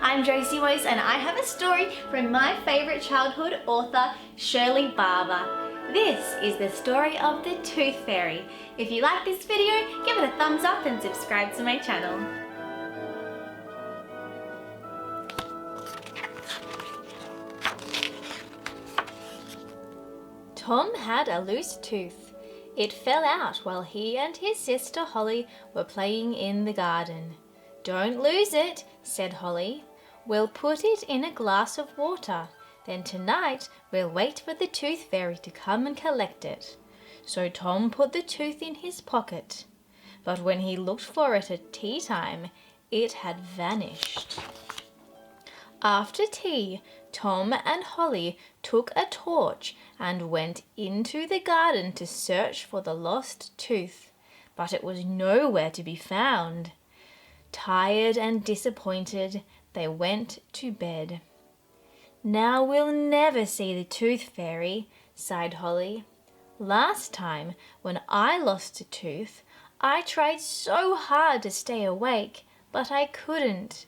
I'm JosieWose and I have a story from my favourite childhood author, Shirley Barber. This is the story of the Tooth Fairy. If you like this video, give it a thumbs up and subscribe to my channel. Tom had a loose tooth. It fell out while he and his sister Holly were playing in the garden. "Don't lose it," said Holly. "We'll put it in a glass of water. Then tonight we'll wait for the Tooth Fairy to come and collect it." So Tom put the tooth in his pocket. But when he looked for it at tea time, it had vanished. After tea, Tom and Holly took a torch and went into the garden to search for the lost tooth, but it was nowhere to be found. Tired and disappointed, they went to bed. "Now we'll never see the Tooth Fairy," sighed Holly. "Last time, when I lost a tooth, I tried so hard to stay awake, but I couldn't.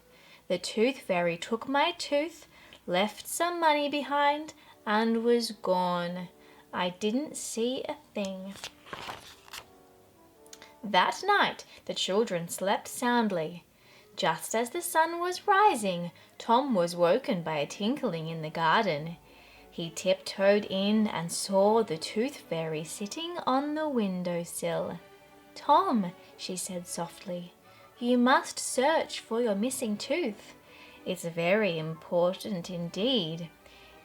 The Tooth Fairy took my tooth, left some money behind, and was gone. I didn't see a thing." That night the children slept soundly. Just as the sun was rising, Tom was woken by a tinkling in the garden. He tiptoed in and saw the Tooth Fairy sitting on the window-sill. "Tom," she said softly, "you must search for your missing tooth. It's very important indeed.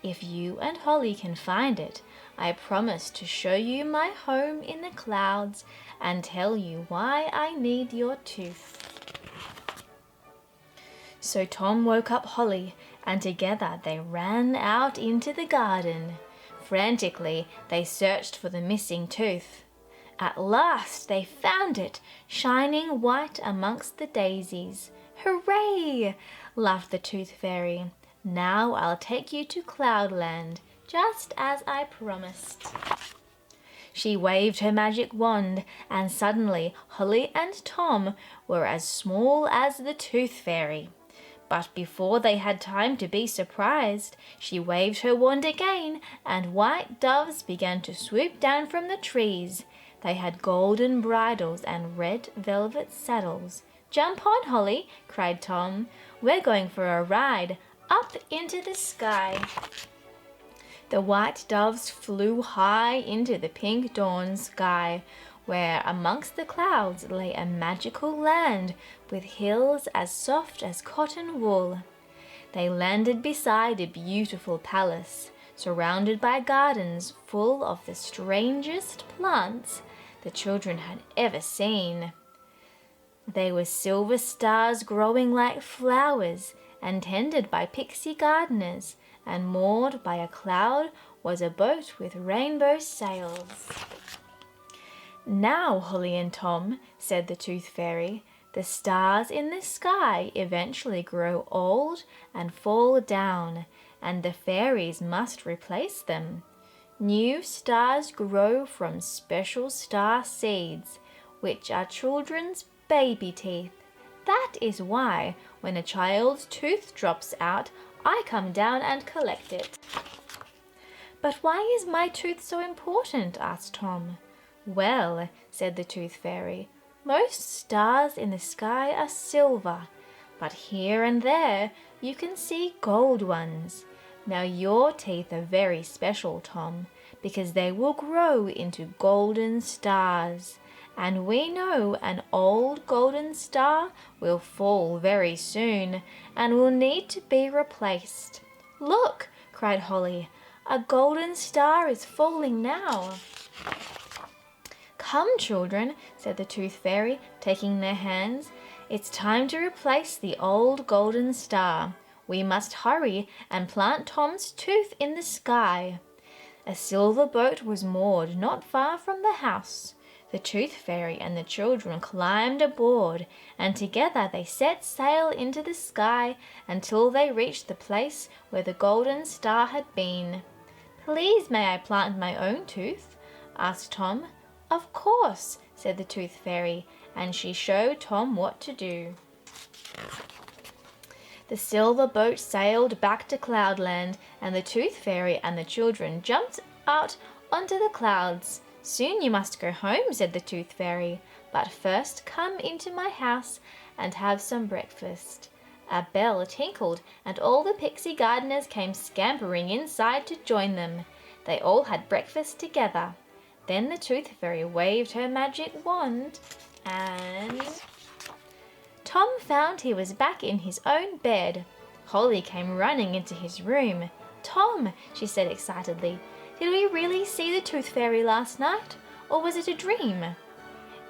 If you and Holly can find it, I promise to show you my home in the clouds and tell you why I need your tooth." So Tom woke up Holly, and together they ran out into the garden. Frantically, they searched for the missing tooth. At last they found it, shining white amongst the daisies. "Hooray!" laughed the Tooth Fairy. "Now I'll take you to Cloudland, just as I promised." She waved her magic wand, and suddenly Holly and Tom were as small as the Tooth Fairy. But before they had time to be surprised, she waved her wand again, and white doves began to swoop down from the trees. They had golden bridles and red velvet saddles. "Jump on, Holly," cried Tom. "We're going for a ride up into the sky." The white doves flew high into the pink dawn sky, where amongst the clouds lay a magical land with hills as soft as cotton wool. They landed beside a beautiful palace, surrounded by gardens full of the strangest plants the children had ever seen. They were silver stars growing like flowers and tended by pixie gardeners, and moored by a cloud was a boat with rainbow sails. "Now, Holly and Tom," said the Tooth Fairy, "the stars in the sky eventually grow old and fall down, and the fairies must replace them. New stars grow from special star seeds, which are children's baby teeth. That is why, when a child's tooth drops out, I come down and collect it." "But why is my tooth so important?" asked Tom. "Well," said the Tooth Fairy, "most stars in the sky are silver, but here and there you can see gold ones. Now your teeth are very special, Tom, because they will grow into golden stars. And we know an old golden star will fall very soon and will need to be replaced." "Look!" cried Holly. "A golden star is falling now." "Come, children," said the Tooth Fairy, taking their hands. "It's time to replace the old golden star. We must hurry and plant Tom's tooth in the sky." A silver boat was moored not far from the house. The Tooth Fairy and the children climbed aboard, and together they set sail into the sky until they reached the place where the golden star had been. "Please, may I plant my own tooth?" asked Tom. "Of course," said the Tooth Fairy, and she showed Tom what to do. The silver boat sailed back to Cloudland, and the Tooth Fairy and the children jumped out onto the clouds. "Soon you must go home," said the Tooth Fairy, "but first come into my house and have some breakfast." A bell tinkled, and all the pixie gardeners came scampering inside to join them. They all had breakfast together. Then the Tooth Fairy waved her magic wand, and Tom found he was back in his own bed. Holly came running into his room. "Tom," she said excitedly, "did we really see the Tooth Fairy last night, or was it a dream?"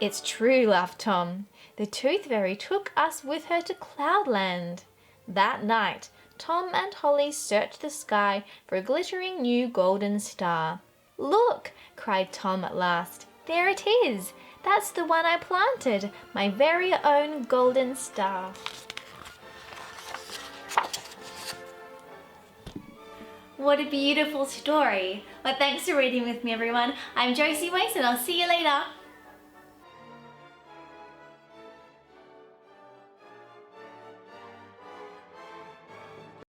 "It's true," laughed Tom. "The Tooth Fairy took us with her to Cloudland." That night, Tom and Holly searched the sky for a glittering new golden star. "Look!" cried Tom at last. "There it is! That's the one I planted, my very own golden star." What a beautiful story. Well, thanks for reading with me, everyone. I'm JosieWose, and I'll see you later.